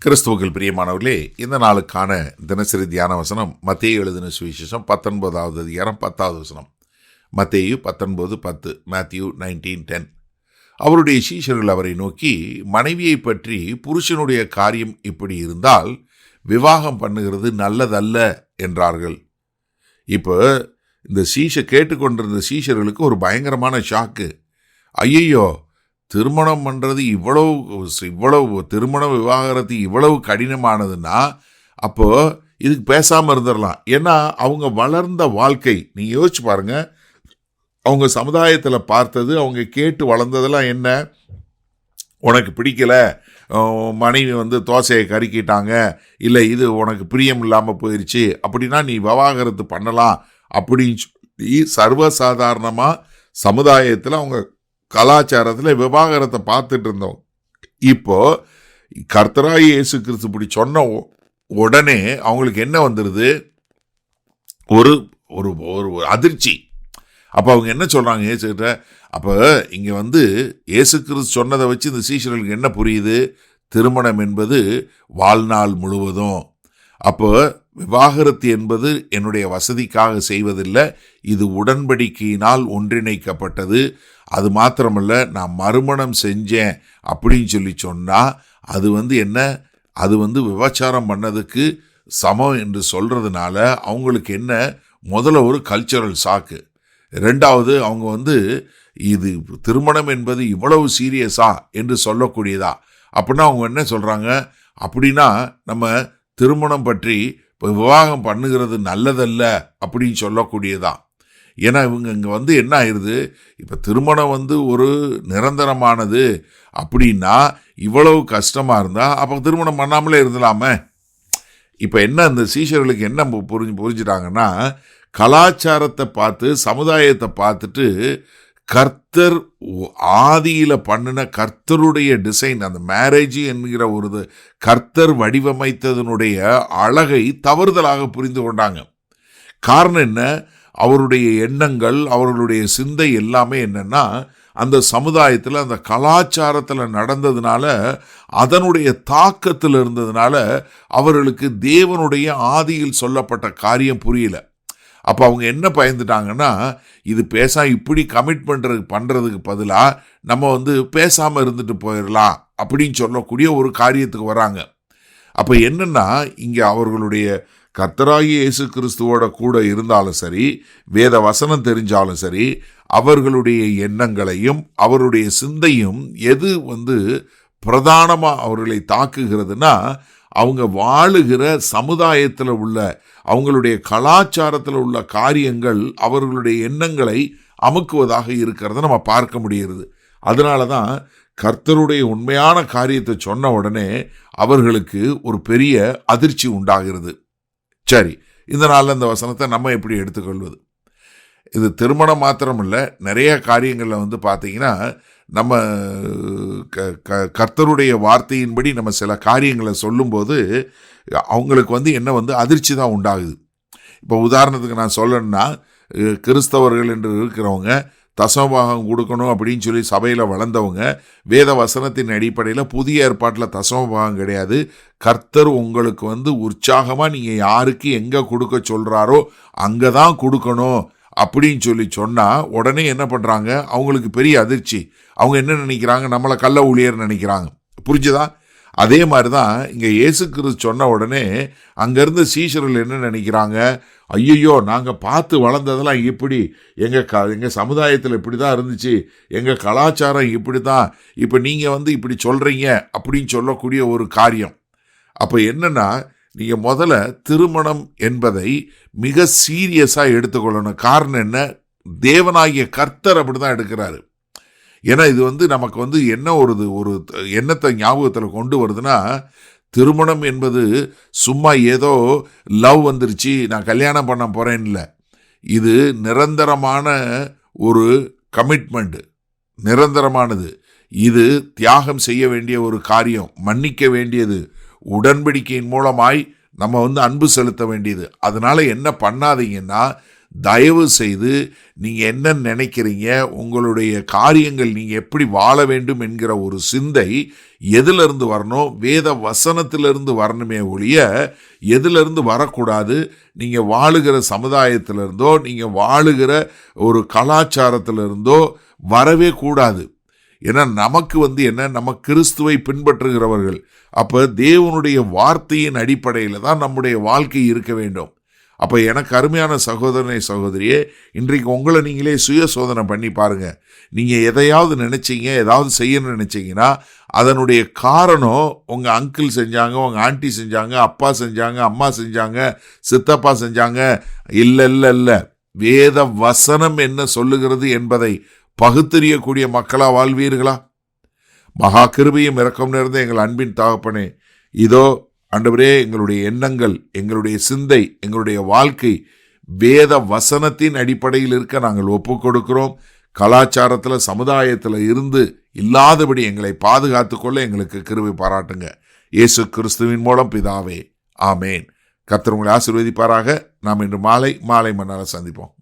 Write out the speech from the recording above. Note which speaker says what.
Speaker 1: கிறிஸ்துவுக்குள் பிரியமானவர்களே, இந்த நாளுக்கான தினசரி தியான வசனம் மத்தேயு எழுதின சுவிசேஷம் 19வது அதிகாரம் 10வது வசனம். மத்தேயு 19:10, மேத்யூ 19:10. அவருடைய சீஷர்கள் அவரை நோக்கி, மனைவியை பற்றி புருஷனுடைய காரியம் இப்படி இருந்தால் விவாகம் பண்ணுகிறது நல்லதல்ல என்றார்கள். இப்போ இந்த கேட்டுக்கொண்டிருந்த சீஷர்களுக்கு ஒரு பயங்கரமான ஷாக்கு. ஐயையோ, திருமணம் பண்ணுறது இவ்வளவு திருமண விவாகரத்து இவ்வளவு கடினமானதுன்னா அப்போ இதுக்கு பேசாமல் இருந்துடலாம். ஏன்னா அவங்க வளர்ந்த வாழ்க்கை நீங்கள் யோசிச்சு பாருங்க. அவங்க சமுதாயத்தில் பார்த்தது, அவங்க கேட்டு வளர்ந்ததெல்லாம் என்ன? உனக்கு பிடிக்கல, மனைவி தோசையை கருக்கிட்டாங்க, இல்லை இது உனக்கு பிரியம் இல்லாமல் போயிடுச்சு அப்படின்னா நீ விவாகரத்து பண்ணலாம் அப்படின்னு சொல்லி சர்வசாதாரணமாக சமுதாயத்தில் அவங்க கலாச்சாரத்தில் விவாகரத்தை பார்த்துட்டு இருந்தோம். இப்போ கர்த்தராகிய இயேசு கிறிஸ்து இப்படி சொன்ன உடனே அவங்களுக்கு என்ன வந்துடுது? ஒரு ஒரு ஒரு அதிர்ச்சி. அப்போ அவங்க என்ன சொல்கிறாங்க இயேசுகிட்ட? அப்போ இங்கே இயேசு கிறிஸ்து சொன்னதை வச்சு இந்த சீஷர்களுக்கு என்ன புரியுது? திருமணம் என்பது வாழ்நாள் முழுவதும். அப்போ விவாகரத்து என்பது என்னுடைய வசதிக்காக செய்வதில்லை, இது உடன்படிக்கையினால் ஒன்றிணைக்கப்பட்டது. அது மாத்திரமல்ல, நான் மறுமணம் செஞ்சேன் அப்படின்னு சொல்லி சொன்னால் அது என்ன? அது விபச்சாரம் பண்ணதுக்கு சமம் என்று சொல்கிறதுனால அவங்களுக்கு என்ன? முதல்ல ஒரு கல்ச்சரல் ஷாக்கு. ரெண்டாவது, அவங்க இது திருமணம் என்பது இவ்வளவு சீரியஸா என்று சொல்லக்கூடியதா? அப்படின்னா அவங்க என்ன சொல்கிறாங்க? அப்படின்னா நம்ம திருமணம் பற்றி இப்போ விவாகம் பண்ணுகிறது நல்லதல்ல அப்படின்னு சொல்லக்கூடியதா? ஏன்னா இவங்க இங்கே என்ன ஆயிடுது? இப்போ திருமணம் ஒரு நிரந்தரமானது அப்படின்னா இவ்வளவு கஷ்டமாக இருந்தால் அப்போ திருமணம் பண்ணாமலே இருந்தலாமே. இப்போ என்ன, இந்த சீஷர்களுக்கு என்ன புரிஞ்சுட்டாங்கன்னா, கலாச்சாரத்தை பார்த்து சமுதாயத்தை பார்த்துட்டு கர்த்தர் ஆதியில் பண்ணின கர்த்தருடைய டிசைன், அந்த மேரேஜ் என்கிற ஒரு கர்த்தர் வடிவமைத்ததனுடைய அழகை தவறுதலாக புரிந்து கொண்டாங்க. காரணம் என்ன? அவருடைய எண்ணங்கள், அவர்களுடைய சிந்தை எல்லாமே என்னன்னா, அந்த சமுதாயத்தில் அந்த கலாச்சாரத்தில் நடந்ததுனால, அதனுடைய தாக்கத்தில் இருந்ததுனால அவர்களுக்கு தேவனுடைய ஆதியில் சொல்லப்பட்ட காரியம் புரியல. அப்போ அவங்க என்ன பயந்துட்டாங்கன்னா, இது இப்படி கமிட்மெண்ட் பண்ணுறதுக்கு பதிலாக நம்ம பேசாமல் இருந்துட்டு போயிடலாம் அப்படின்னு சொல்லக்கூடிய ஒரு காரியத்துக்கு வராங்க. அப்போ என்னன்னா, இங்கே அவர்களுடைய கர்த்தராகிய இயேசு கிறிஸ்துவோட கூட இருந்தாலும் சரி, வேத வசனம் தெரிஞ்சாலும் சரி, அவர்களுடைய எண்ணங்களையும் அவருடைய சிந்தையும் எது பிரதானமாக அவர்களை தாக்குகிறதுனா, அவங்க வாழுகிற சமுதாயத்தில் உள்ள அவங்களுடைய கலாச்சாரத்தில் உள்ள காரியங்கள் அவர்களுடைய எண்ணங்களை அமுக்குவதாக இருக்கிறத நம்ம பார்க்க முடிகிறது. அதனால தான் கர்த்தருடைய உண்மையான காரியத்தை சொன்ன உடனே அவர்களுக்கு ஒரு பெரிய அதிர்ச்சி உண்டாகிறது. சரி, இந்த நாளில் இந்த வசனத்தை நம்ம எப்படி எடுத்துக்கொள்வது? இது திருமணம் மாத்திரம் இல்லை, நிறைய காரியங்களில் பார்த்தீங்கன்னா நம்ம கர்த்தருடைய வார்த்தையின்படி நம்ம சில காரியங்களை சொல்லும்போது அவங்களுக்கு என்ன அதிர்ச்சி தான் உண்டாகுது. இப்போ உதாரணத்துக்கு நான் சொல்லணும்னா, கிறிஸ்தவர்கள் என்று இருக்கிறவங்க தசமபாகம் கொடுக்கணும் அப்படின்னு சொல்லி சபையில் வளர்ந்தவங்க, வேத வசனத்தின் அடிப்படையில் புதிய ஏற்பாட்டில் தசமபாகம் கிடையாது, கர்த்தர் உங்களுக்கு உற்சாகமாக நீங்கள் யாருக்கு எங்கே கொடுக்க சொல்கிறாரோ அங்கே தான் கொடுக்கணும் அப்படின்னு சொல்லி சொன்னால் உடனே என்ன பண்ணுறாங்க? அவங்களுக்கு பெரிய அதிர்ச்சி. அவங்க என்ன நினைக்கிறாங்க? நம்மளை கள்ள ஊழியர் நினைக்கிறாங்க. புரிஞ்சுதா? அதே மாதிரி தான் இங்கே இயேசு கிறிஸ்து சொன்ன உடனே அங்கேருந்து சீஷர்கள் என்ன நினைக்கிறாங்க? ஐயோ, நாங்கள் பார்த்து வளர்ந்ததெல்லாம் இப்படி, எங்கள் சமுதாயத்தில் இப்படி தான் இருந்துச்சு, எங்கள் கலாச்சாரம் இப்படி தான், இப்போ நீங்கள் இப்படி சொல்கிறீங்க அப்படின்னு சொல்லக்கூடிய ஒரு காரியம். அப்போ என்னென்னா, நீங்கள் முதல்ல திருமணம் என்பதை மிக சீரியஸாக எடுத்துக்கொள்ளணும். காரணம் என்ன? தேவனாகிய கர்த்தர் அப்படி தான் எடுக்கிறாரு. ஏன்னா இது நமக்கு என்ன ஒரு எண்ணத்தை ஞாபகத்தில் கொண்டு வருதுன்னா, திருமணம் என்பது சும்மா ஏதோ லவ் வந்துருச்சு நான் கல்யாணம் பண்ண போகிறேன்னு இல்லை. இது நிரந்தரமான ஒரு கமிட்மெண்ட், நிரந்தரமானது. இது தியாகம் செய்ய வேண்டிய ஒரு காரியம், மன்னிக்க வேண்டியது, உடன்படிக்கையின் மூலமாய் நம்ம அன்பு செலுத்த வேண்டியது. அதனால என்ன பண்ணாதீங்கன்னா, தயவு செய்து நீங்கள் என்ன நினைக்கிறீங்க, உங்களுடைய காரியங்கள் நீங்கள் எப்படி வாழ வேண்டும் என்கிற ஒரு சிந்தை எதிலிருந்து வரணும்? வேத வசனத்திலிருந்து வரணுமே ஒழிய எதிலிருந்து வரக்கூடாது. நீங்கள் வாழுகிற சமுதாயத்திலிருந்தோ நீங்கள் வாழுகிற ஒரு கலாச்சாரத்திலிருந்தோ வரவே கூடாது. ஏன்னா நமக்கு என்ன, நம்ம கிறிஸ்துவை பின்பற்றுகிறவர்கள். அப்போ தேவனுடைய வார்த்தையின் அடிப்படையில் தான் நம்முடைய வாழ்க்கை இருக்க வேண்டும். அப்போ எனக்கு அருமையான சகோதரனை சகோதரியே, இன்றைக்கு உங்களை நீங்களே சுய சோதனை பண்ணி பாருங்கள். நீங்கள் எதையாவது நினச்சிங்க, ஏதாவது செய்யணும்னு நினச்சிங்கன்னா அதனுடைய காரணம் உங்கள் அங்கிள் செஞ்சாங்க, உங்கள் ஆண்டி செஞ்சாங்க, அப்பா செஞ்சாங்க, அம்மா செஞ்சாங்க, சித்தப்பா செஞ்சாங்க. இல்லை, வேத வசனம் என்ன சொல்லுகிறது என்பதை பகுத்தறியக்கூடிய மக்களா வாழ்வீர்களா? மகா கிருபையும் இரக்கம் நிறைந்த எங்கள் அன்பின் தகப்பனே, இதோ ஆண்டவரே, எங்களுடைய எண்ணங்கள், எங்களுடைய சிந்தை, எங்களுடைய வாழ்க்கை வேத வசனத்தின் அடிப்படையில் இருக்க நாங்கள் ஒப்புக் கொடுக்கிறோம். கலாச்சாரத்தில் சமுதாயத்தில் இருந்து இல்லாதபடி எங்களை பாதுகாத்து கொள்ள எங்களுக்கு கிருபை பாராட்டுங்க. இயேசு கிறிஸ்துவின் மூலம் பிதாவே, ஆமேன். கர்த்தர் உங்களை ஆசீர்வதிப்பாராக. நாம் இன்று மாலை மன்னால சந்திப்போம்.